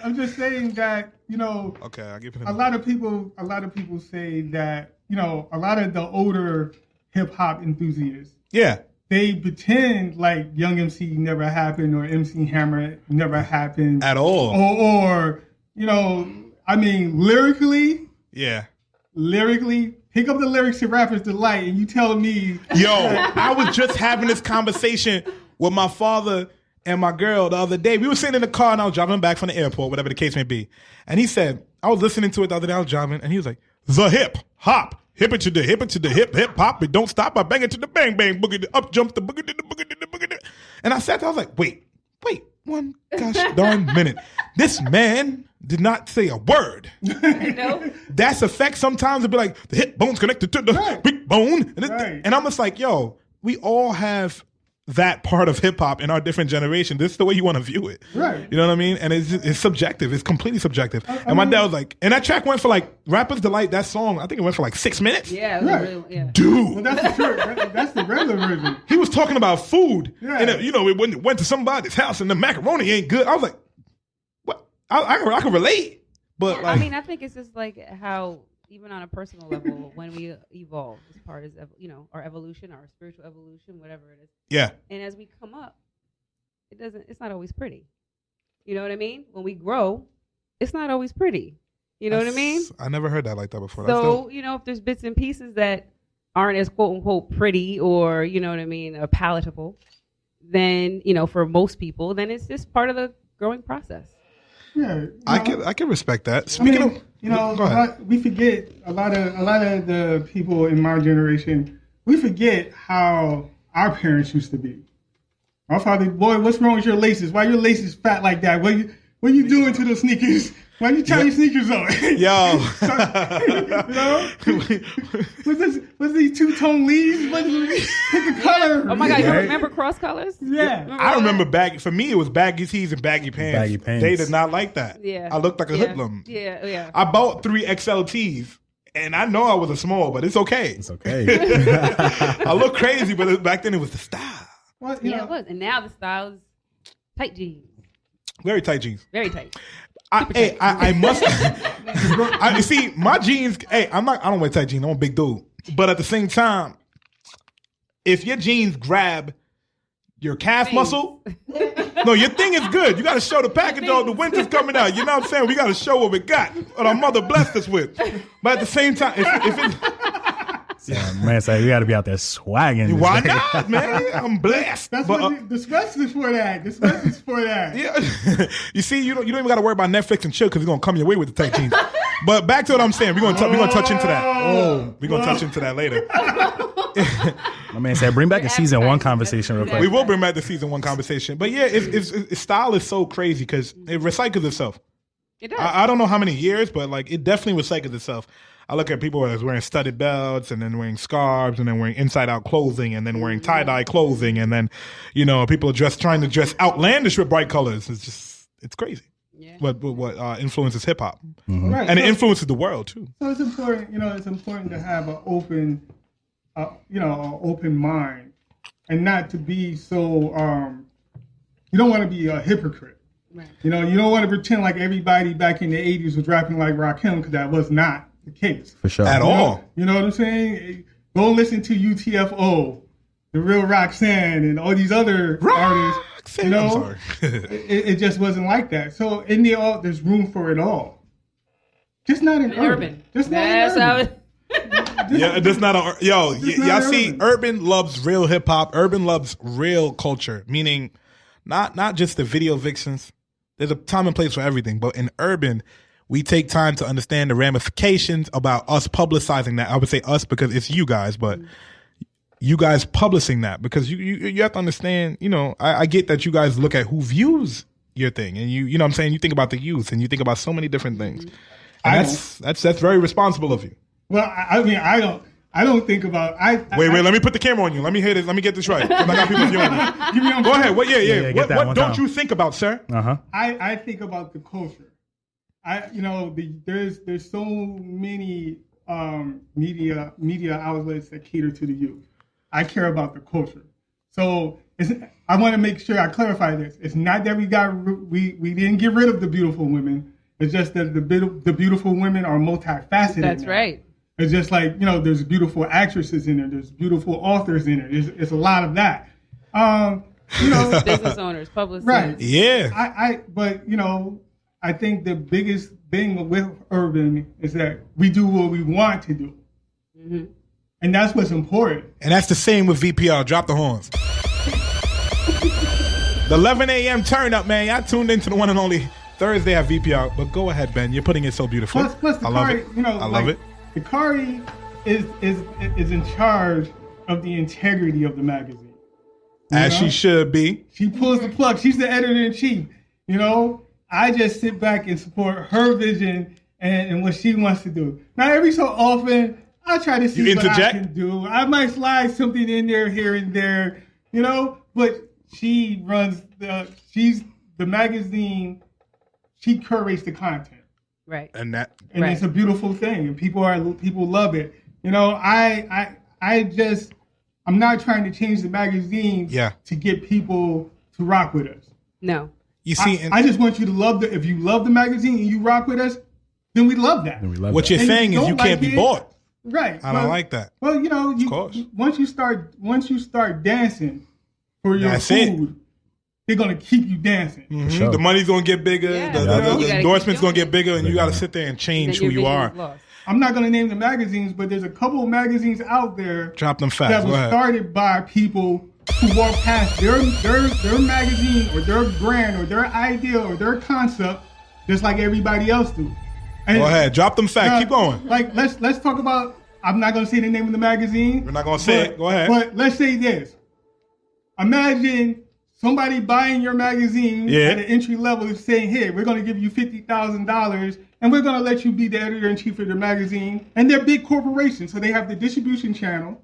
I'm just saying that, Okay, I'll give it a lot of people say that, a lot of the older hip hop enthusiasts. Yeah. they pretend like Young MC never happened or MC Hammer never happened at all, or you know, I mean, lyrically, pick up the lyrics to Rapper's Delight, and you telling me, yo, I was just having this conversation with my father and my girl the other day. We were sitting in the car and I was driving back from the airport, whatever the case may be, and he said, I was listening to it the other day. I was driving, and he was like, the hip hop. Hip it to the hip hop. It don't stop. I bang it to the bang bang boogie. Up jump the boogie to the boogie to the boogie. And I sat there. I was like, wait, one gosh darn minute. This man did not say a word. No. That's effect. Sometimes it'd be like the hip bone's connected to the big bone, and I'm just like, yo, we all have that part of hip hop in our different generation. This is the way you want to view it. Right. You know what I mean? And it's subjective. It's completely subjective. And my dad was like, and that track went for like, Rapper's Delight, that song, I think it went for like 6 minutes. Yeah. Dude. Well, that's the regular version. He was talking about food. Yeah. And, it went to somebody's house and the macaroni ain't good. I was like, what? I can relate. But I mean, I think it's just like how, even on a personal level, when we evolve as part of, our evolution, our spiritual evolution, whatever it is. Yeah. And as we come up, it's not always pretty. You know what I mean? When we grow, it's not always pretty. You know what I mean? I never heard that like that before. So, if there's bits and pieces that aren't as quote unquote pretty or, you know what I mean, palatable, then, for most people, then it's just part of the growing process. Yeah, I can respect that. Speaking of, go ahead. We forget a lot of the people in my generation. We forget how our parents used to be. Our father, boy, what's wrong with your laces? Why your laces fat like that? What you doing to those sneakers? Why you tie your sneakers on? Yo, what's these two-tone leaves? Pick a color. Oh my God, you remember cross colors? Yeah, I remember baggy. For me, it was baggy tees and baggy pants. Baggy pants. They did not like that. Yeah, I looked like a hoodlum. Yeah. I bought 3 XL tees. And I know I was a small, but it's okay. It's okay. I look crazy, but back then it was the style. Well, it was. And now the style is tight jeans. Very tight jeans. Very tight. I must. I see my jeans. Hey, I don't wear tight jeans. I'm a big dude. But at the same time, if your jeans grab your calf muscle, no, your thing is good. You got to show the package on. The winter's coming out. You know what I'm saying? We got to show what we got, what our mother blessed us with. But at the same time, if it. Yeah, man, say we got to be out there swagging. Why not, man? I'm blessed. That's what the special is for that. The special is for that. Yeah. You see, you don't even got to worry about Netflix and chill because it's gonna come your way with the tight jeans. But back to what I'm saying, we're gonna touch into that. We're gonna touch into that later. My man said, bring back a season 1 conversation real quick. We will bring back the season 1 conversation. But yeah, it's style is so crazy because it recycles itself. It does. I don't know how many years, but like it definitely recycles itself. I look at people that's wearing studded belts and then wearing scarves and then wearing inside-out clothing and then wearing tie-dye clothing and then, people are trying to dress outlandish with bright colors. It's crazy. Yeah. What influences hip-hop. Mm-hmm. Right. And it influences the world, too. So it's important, it's important to have an open, an open mind and not to be so, you don't want to be a hypocrite. Right. You don't want to pretend like everybody back in the 80s was rapping like Rakim because that was not the case. For sure. At all. You know what I'm saying? Go listen to UTFO, The Real Roxanne, and all these other artists. I'm sorry. it just wasn't like that. So in there's room for it all. Just not in urban. Just not in urban. Yeah, that's not y'all see, urban loves real hip hop. Urban loves real culture, meaning not just the video vixens. There's a time and place for everything, but in urban, we take time to understand the ramifications about us publicizing that. I would say us because it's you guys, but you guys publishing that because you have to understand, I get that you guys look at who views your thing and you know what I'm saying? You think about the youth and you think about so many different things. And that's very responsible of you. Well, I mean, I don't think about. Wait. Let me put the camera on you. Let me hear this. Let me get this right. I got people viewing me. Go ahead. What don't you think about, sir? I think about the culture. There's so many media outlets that cater to the youth. I care about the culture. So I want to make sure I clarify this. It's not that we didn't get rid of the beautiful women. It's just that the beautiful women are multifaceted. That's now. right. It's just like, you know, there's beautiful actresses in there. There's beautiful authors in there. It's a lot of that. You know, business owners, publicists. Right. Yeah. But, you know, I think the biggest thing with urban is that we do what we want to do. Mm-hmm. And that's what's important. And that's the same with VPR. Drop the horns. The 11 a.m. turn up, man. Y'all tuned into the one and only Thursday at VPR. But go ahead, Ben. You're putting it so beautifully. Plus I love it. You know, I love it. Dakari is in charge of the integrity of the magazine. As she should be. She pulls the plug. She's the editor-in-chief. You know, I just sit back and support her vision and what she wants to do. Now, every so often, I try to see what I can do. I might slide something in there here and there, you know, but she runs she's the magazine. She curates the content. Right. And it's a beautiful thing. And people love it. You know, I'm not trying to change the magazine to get people to rock with us. No. You see, I just want you to love if you love the magazine and you rock with us, then we love that. What you're saying is you can't be bought. Right. I don't like that. Well, you know, once you start dancing for your food, they're gonna keep you dancing. Mm-hmm. Sure. The money's gonna get bigger. The endorsement's gonna get bigger, and you got to sit there and change who you are. I'm not gonna name the magazines, but there's a couple of magazines out there. Drop them fast. That was started by people who walk past their magazine or their brand or their idea or their concept, just like everybody else do. And go ahead, drop them facts. Keep going. Like let's talk about. I'm not gonna say the name of the magazine. We're not gonna say it. Go ahead. But let's say this. Imagine somebody buying your magazine at an entry level saying, "Hey, we're gonna give you $50,000 and we're gonna let you be the editor-in-chief of the magazine." And they're big corporations, so they have the distribution channel.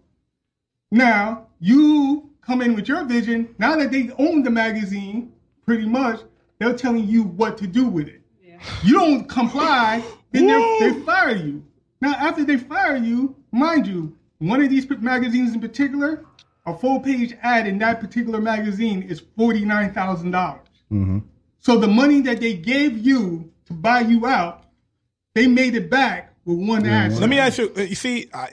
Now you come in with your vision. Now that they own the magazine, pretty much, they're telling you what to do with it. You don't comply, then they fire you. Now, after they fire you, mind you, one of these magazines in particular, a full-page ad in that particular magazine is $49,000. Mm-hmm. So the money that they gave you to buy you out, they made it back with one ad. Let me ask you. You see, I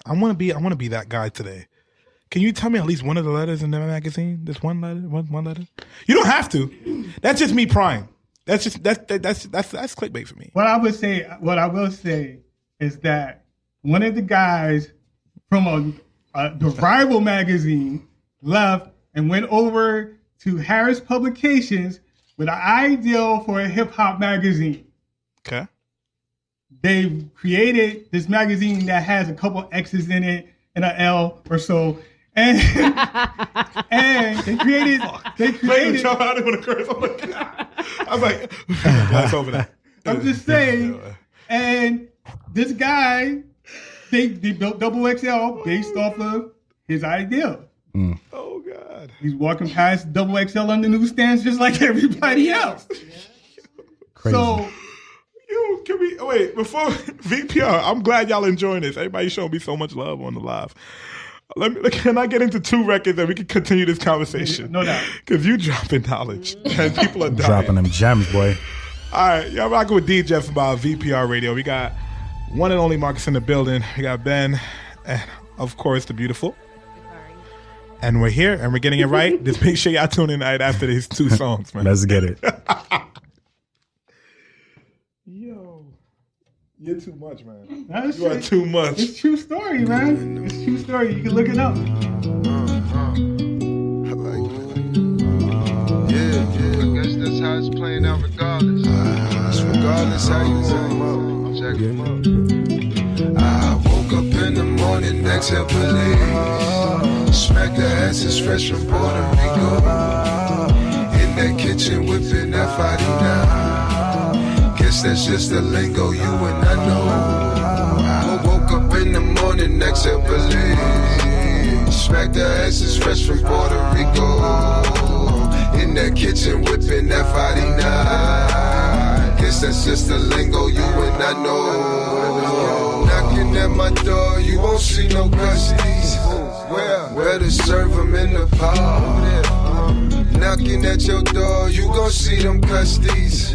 want to be that guy today. Can you tell me at least one of the letters in the magazine? Just one letter, one letter. You don't have to. That's just me prying. That's clickbait for me. What I will say is that one of the guys from the rival magazine left and went over to Harris Publications with an ideal for a hip hop magazine. Okay. They created this magazine that has a couple X's in it and an L or so. And they created. I didn't want to curse. I was like, that's over that. I'm just saying. And this guy, they built Double XL based off of his idea. Oh God! He's walking past Double XL on the newsstands just like everybody else. Crazy. So, can we wait before VPR? I'm glad y'all enjoying this. Everybody showing me so much love on the live. Can I get into 2 records and we can continue this conversation? No doubt. Because you dropping knowledge and people are dying. Dropping them gems, boy. All right, y'all rocking with DJ from our VPR Radio. We got one and only Marcus in the building. We got Ben, and of course the beautiful. And we're here and we're getting it right. Just make sure y'all tune in right after these 2 songs, man. Let's get it. Yo, you're too much, man. That's You are too much. It's true story, man. It's true story. You can look it up. I guess that's how it's playing out regardless. Regardless how you check them out. I woke up in the morning next to police. Smack the asses fresh from Puerto Rico. In that kitchen whipping that 49. Guess that's just the lingo you and I know. I woke up in the morning next to police. Smack the asses fresh from Puerto Rico. In that kitchen whipping that 49. Guess that's just the lingo you and I know. Knocking at my door, you won't see no custodies. Where to serve them in the park. Knocking at your door, you gon' see them custodies.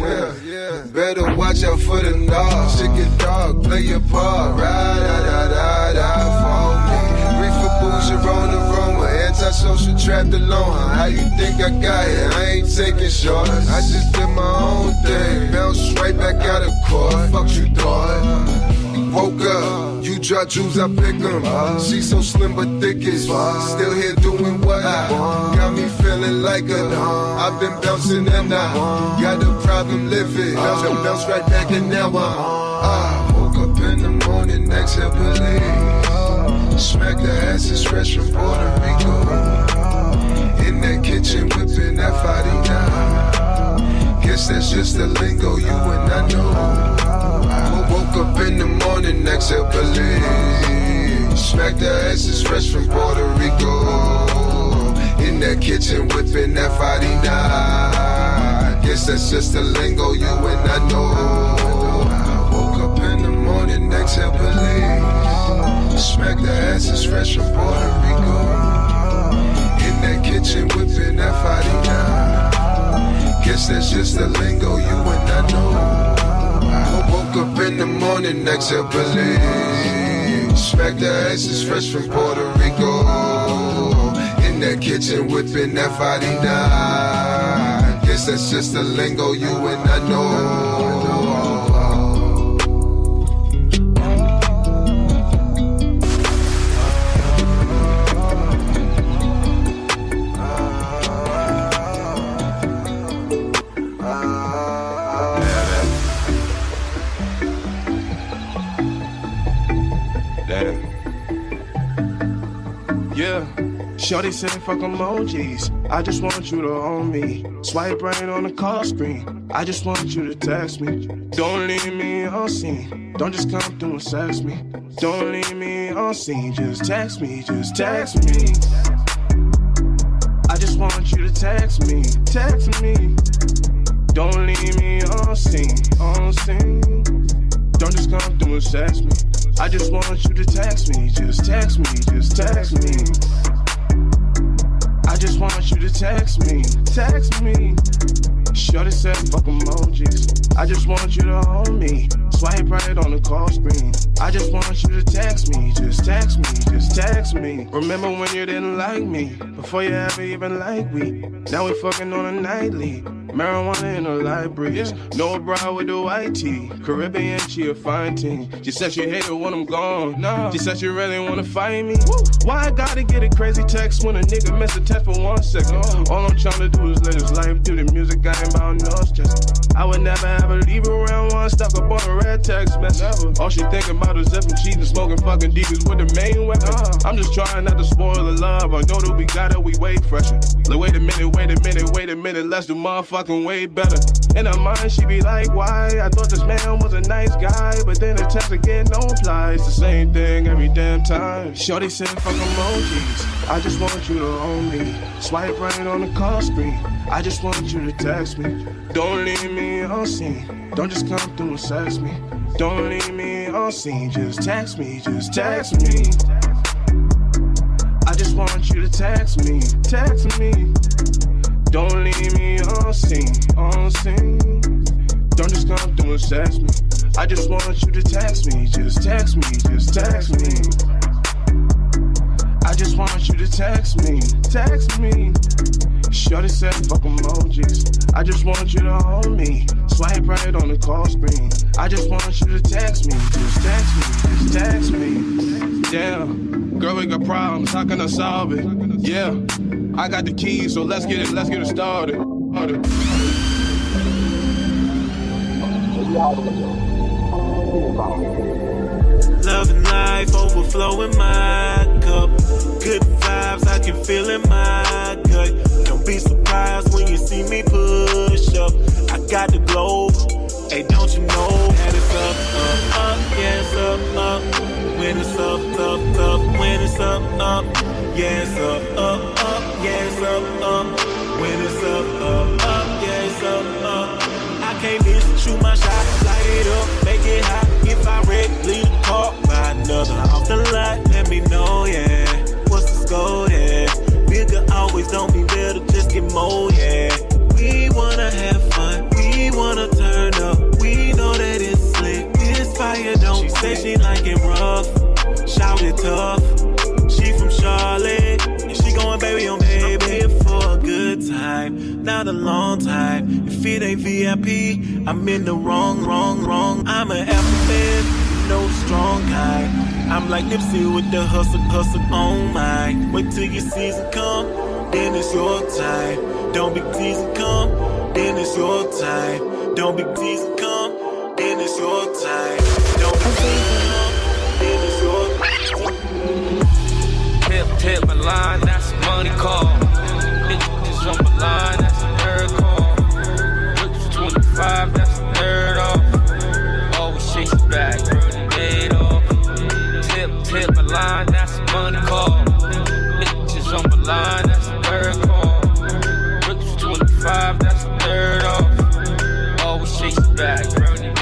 Better watch out for the knob. Shit get dark, play your part. Ride for me. Reefer booze, on the aroma. Antisocial, trapped alone. How you think I got here? I ain't taking shorts. I just did my own thing. Bounce right back out of court. Fuck you thought. Woke up, you drop jewels, I pick them. She so slim but thick as still here doing what I want. Got me feeling like a dog. I've been bouncing and I got a problem living. Bounce right back and now I woke up in the morning, exhale police. Smack the asses fresh from Puerto Rico. In that kitchen whipping that 49. Guess that's just the lingo you and I know. Woke up in the morning, exhale police. Smack the asses fresh from Puerto Rico. In that kitchen whipping that 49. Guess that's just the lingo you and I know. Woke up in the morning, exhale police. Smack the asses fresh from Puerto Rico. In that kitchen whipping that 49. Guess that's just the lingo you and I know. Woke up in the morning, exhale police. Smack the asses fresh from Puerto Rico. In that kitchen whipping that 49. Guess that's just the lingo you and I know. Shorty said fuck emojis, I just want you to own me. Swipe right on the call screen, I just want you to text me. Don't leave me on scene, don't just come through and sex me. Don't leave me on scene, just text me, just text me. I just want you to text me, text me. Don't leave me on scene, on scene. Don't just come through and sex me. I just want you to text me, just text me, just text me. I just want you to text me, text me. Shorty said fuck emojis, I just want you to own me. Swipe right on the call screen, I just want you to text me, just text me, just text me. Remember when you didn't like me, before you ever even liked me. Now we fucking on a nightly, marijuana in the library. No bra with the white tee, Caribbean, she a fine teen. She said she hated when I'm gone, she said she really wanna fight me. Why I gotta get a crazy text when a nigga miss a text for 1 second? All I'm trying to do is live his life, do the music, I ain't about no stress. I would never ever leave around one, stuck up on a red text message. All she thinking about is zipping, cheating, smoking fucking deepers with the main weapon. I'm just trying not to spoil the love, I know that we got it, we way fresher. Like wait a minute, let's do motherfucking way better. In her mind, she be like, why? I thought this man was a nice guy, but then the text again don't apply. It's the same thing every damn time. Shorty said fuck emojis, I just want you to own me. Swipe right on the call screen, I just want you to text me. Don't leave me on scene, don't just come through and sex me. Don't leave me on scene, just text me, just text me. I just want you to text me, text me. Don't leave me on scene, on scene. Don't just come through and sex me. I just want you to text me, just text me, just text me. I just want you to text me, text me. Shorty said fuck emojis, I just want you to hold me. Swipe right on the call screen, I just want you to text me, just text me, just text me. Damn, girl, we got problems, how can I solve it? Yeah, I got the keys, so let's get it started. Love and life overflowing my cup. Good vibes I can feel in my gut. Don't be surprised when you see me push up. I got the globe. Hey, don't you know that it's up, yeah, it's up. When it's up, when it's up, yeah, it's up, yeah, it's up. When it's up, yeah, it's up. I can't miss, shoot my shot, light it up, make it hot. If I wreck, leave the car by another off the lot, let me know, yeah. What's the score, yeah? Bigger always don't be better, just get more, yeah. We wanna have fun, we wanna turn up. a long time. If it ain't VIP, I'm in the wrong. I'm an alpha man, no strong guy. I'm like Nipsey with the hustle on mine. Wait till your season come, then it's your time. Don't be season come, then it's your time. Don't be season come, then it's your time. Don't be season come, then it's your time. Tip my line, that's a money call. Bitches on my line, that's a third call. Rich 25, that's a third off. Always chase it back, made off. Tip my line, that's a money call. Bitches on my line, that's a third call. Rich 25, that's a third off. Always chase it back,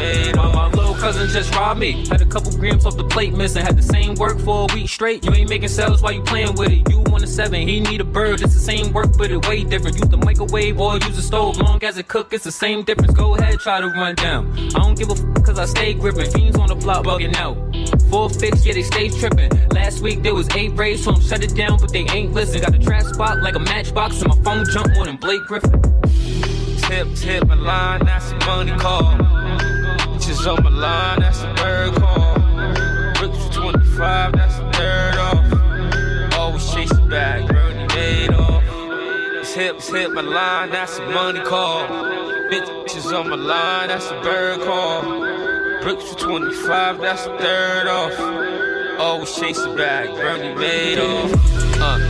made off. My little cousin just robbed me. Had a couple grams off the plate missing. Had the same work for a week straight. You ain't making sales while you playing with it. You want a 7, he need a bird. It's the same work, but it way different. Use the microwave or use the stove. Long as it cook, it's the same difference. Go ahead, try to run down. I don't give a cause I stay gripping. Fiends on the block bugging out. Full fix, yeah, they stay tripping. Last week there was 8 raids, so I'm shut it down, but they ain't listen. Got a trap spot like a matchbox, and my phone jump more than Blake Griffin. Tip my line, that's a money call. Bitches on my line, that's a third call. Rich 25, that's a third off. Always chase it back, Bernie made off. Tip my line, that's a money call. Bitches on my line, that's a bird call. Bricks for 25, that's a third off. Always chase it back, Bernie made off.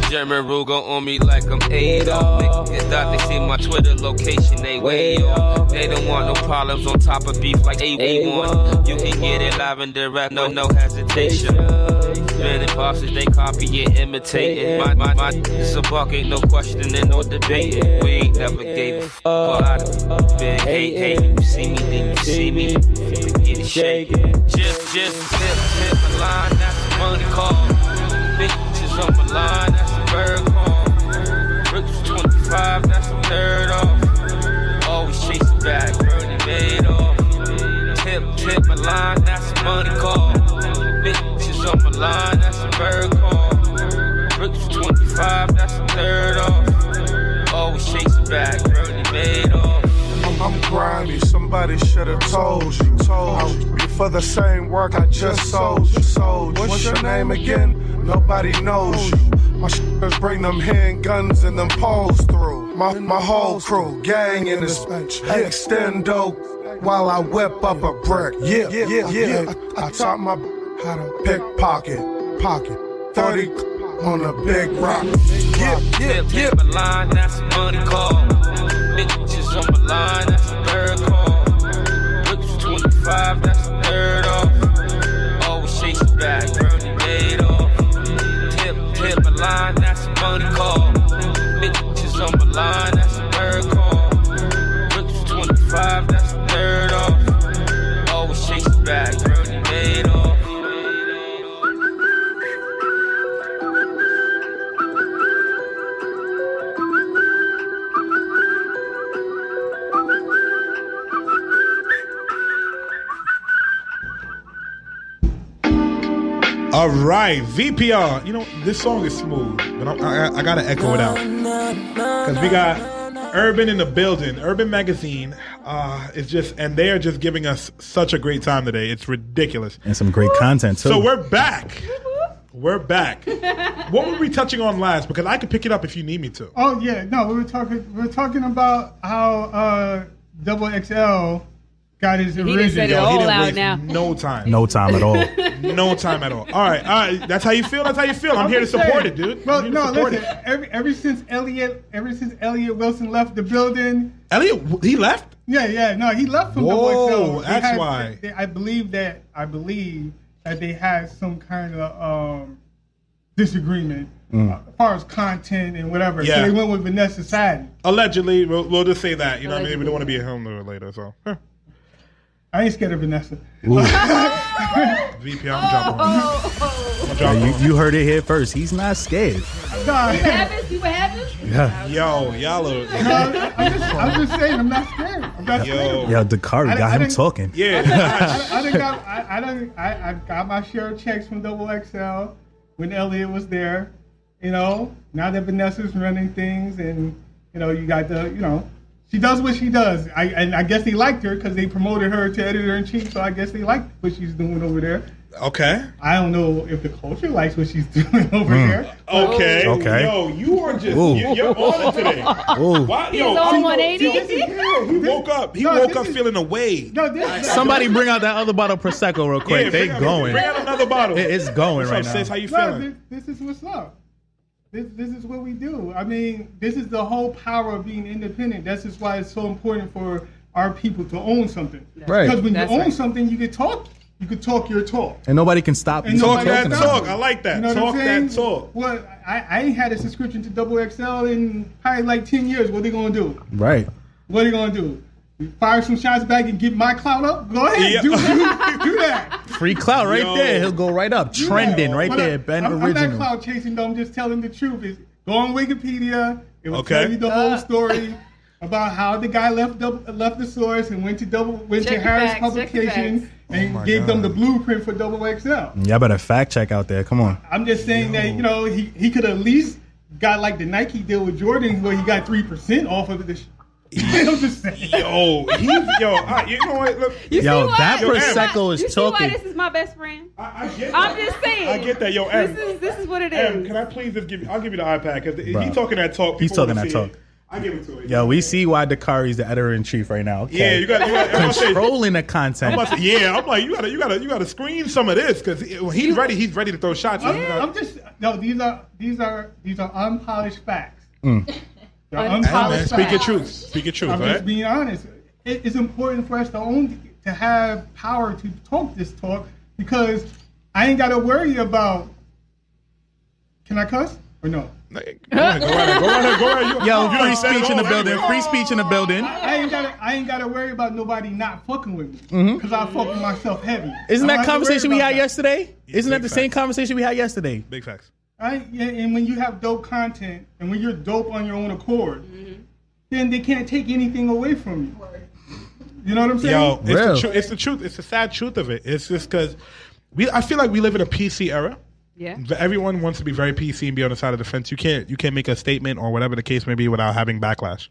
German Ruger on me like I'm Adolf. Niggas thought they see my Twitter location, they way off. They don't want no problems on top of beef like A1. You can get it live and direct, no hesitation. Spinning bosses, they copy it, imitate it. My it's a buck, ain't no questioning, no debating. We ain't never gave a fuck. Been hate, you see me, then you see me. Get it shaking. Just tip my line, that's a money call. Bitches on my line, that's a bird call. Bricks 25, that's a third off. Always chase it back, Bernie made off. Tip my line, that's a money call. Bitches on my line, that's a bird call. Bricks 25, that's a third off. Always chase it back, Bernie made off. I'm grimy, somebody should've told you. For the same work I just sold you. What's your name again? Nobody knows you. My shit bring them handguns and them poles through. My whole crew, gang in this bitch. Extendo while I whip up a brick. Yeah. I taught my how to pickpocket, pocket 30 on a big rock. Tip my line, that's a money call. Bitches on my line, that's a third call. Bricks 25, that's a third off. Always chase it back, Bernie made off. Tip my line, that's a money call. Bitches on my line, that's a third call. Bricks 25, that's a third off. Always chase it back, Bernie made off. All right, VPR. You know, this song is smooth, but I got to echo it out. Because we got Urban in the building. Urban Magazine is just, and they are just giving us such a great time today. It's ridiculous. And some great content, too. So we're back. We're back. What were we touching on last? Because I could pick it up if you need me to. Oh, yeah. No, we were talking about how Double XL got his original. He said it all out now. No time. No time at all. No time at all. All right. That's how you feel. I'm here to support it, dude. Well, no, listen. Ever since Elliot Wilson left the building. Elliot, he left? Yeah. No, he left from Whoa, the that's why. I believe that they had some kind of disagreement as far as content and whatever. Yeah. So they went with Vanessa Sadden. Allegedly, we'll just say that. You know what I mean? We don't want to be a homeowner later, so. I ain't scared of Vanessa. VP, I'm dropping. You heard it here first. He's not scared. See what happens? Yeah. Yo, y'all are. I'm just saying, I'm not scared. Yo, Dakari got him talking. Yeah. I got my share of checks from Double XL when Elliot was there. You know, now that Vanessa's running things, and you know, you got the She does what she does. And I guess they liked her because they promoted her to editor-in-chief, so I guess they liked what she's doing over there. Okay. I don't know if the culture likes what she's doing over there. Okay. Okay. Yo, you are just you're on it today. Why, He's on 180. He woke up. He woke up feeling away. Somebody bring out that other bottle of Prosecco real quick. They going. Bring out another bottle. It's going What's right up, now. sis? How you No, feeling? this is what's up. This is what we do. I mean, this is the whole power of being independent. That's just why it's so important for our people to own something. Right. Because when you That's own right. something, you can talk. You can talk your talk. And nobody can stop you. Talk from that talking talk. about I it. like that. You know what Talk I'm saying? that talk. Well, I ain't had a subscription to XXL in probably like 10 years. What they gonna do? Right. What are they gonna do? Fire some shots back and get my clout up? Go ahead, Yeah. do that. Free clout right Yo. there. He'll go right up. Trending right But there. Ben I'm original. not clout chasing though. I'm just telling the truth. Is go on Wikipedia. It will Okay. tell you the whole story about how the guy left the source and went to Check your Harris facts, check your Publication facts. and my gave them God. the blueprint for XXL. Y'all better fact check out there. Come on. I'm just saying that he could at least got like the Nike deal with Jordan where he got 3% off of the. I'm just saying. You know what? Look, You see Yo, why? that You see Prosecco why- is you see why talking. this is my best friend? I get that. I'm just saying. I get that. Yo, M. This is what it M, is. can I please just give you? I'll give you the iPad because Bro. he's talking that talk. He's people talking wanna that see talk. it. I give it to it. Yo, we see why Dakari's the editor-in-chief right now. Okay. Yeah, you got. I'm about to say- Controlling the I'm content. about to say, yeah, I'm like, you gotta screen some of this because when he's ready. He's ready to throw shots. I'm just no. These are unpolished facts. Mm. They're Hey, man, unpolished speak your facts. truth. Speak your truth. I'm All just right? being honest. It's important for us to have power to talk this talk because I ain't got to worry about. Can I cuss or no? Go ahead. Yo, You free done said it speech in the all building. anyway. Free speech in the building. I ain't got to worry about nobody not fucking with me Mhm. because I fuck with myself heavy. Isn't I that don't have to conversation worry we about had that. yesterday? Isn't that big the same facts. conversation we had yesterday? Big facts. Yeah, and when you have dope content and when you're dope on your own accord, then they can't take anything away from you. You know what I'm saying? Yo, Real. it's the truth. It's the sad truth of it. It's just because I feel like we live in a PC era. Yeah. Everyone wants to be very PC and be on the side of the fence. You can't make a statement or whatever the case may be without having backlash,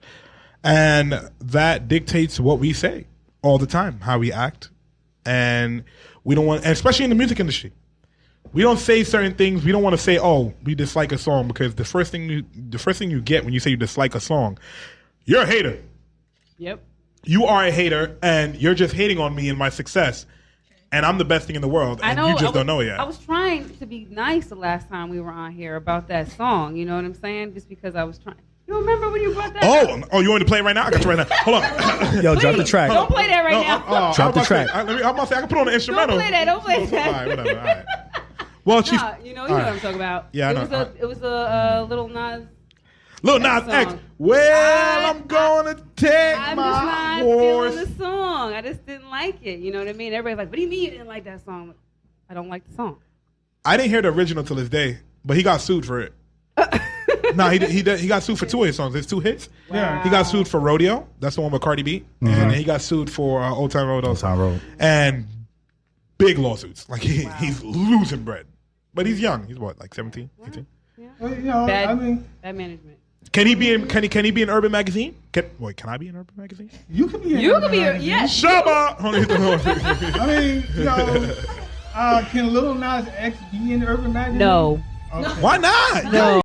and that dictates what we say all the time, how we act, and we don't want, and especially in the music industry, we don't say certain things. We don't want to say, "Oh, we dislike a song," because the first thing you get when you say you dislike a song, you're a hater. Yep. You are a hater, and you're just hating on me and my success, and I'm the best thing in the world, and you just don't know it yet. I was trying to be nice the last time we were on here about that song. You know what I'm saying? Just because I was trying. You remember when you brought that up? Oh, you want me to play it right now? I got you right now. Hold on. Yo, drop the track. Don't play that right now. Drop the track. I'm about to say I can put on the instrumental. Don't play that. Don't play that. All right, whatever. All right. Well, Chief. Nah, you know what I'm talking about. Yeah, I it know. Was a, it was a little Nas. Lil Nas X. song. Well, I'm gonna take I'm my just not horse. feeling the song. I just didn't like it. You know what I mean? Everybody's like, "What do you mean you didn't like that song?" I don't like the song. I didn't hear the original till this day, but he got sued for it. No, he got sued for two of his songs. There's two hits. Yeah. He got sued for Rodeo. That's the one with Cardi B. Mhm. And he got sued for Old Town Road. Old Town Road. And big lawsuits. Like he's losing bread. But he's young. He's what, like 17, 18? Well, you know, Bad, I mean, bad management. Can he be in? Can he be in Urban Magazine? Can I be in Urban Magazine? you could be. You could be. Yes. Shabba. I mean, you know, can Lil Nas X be in Urban Magazine? No. Okay. Why not? No.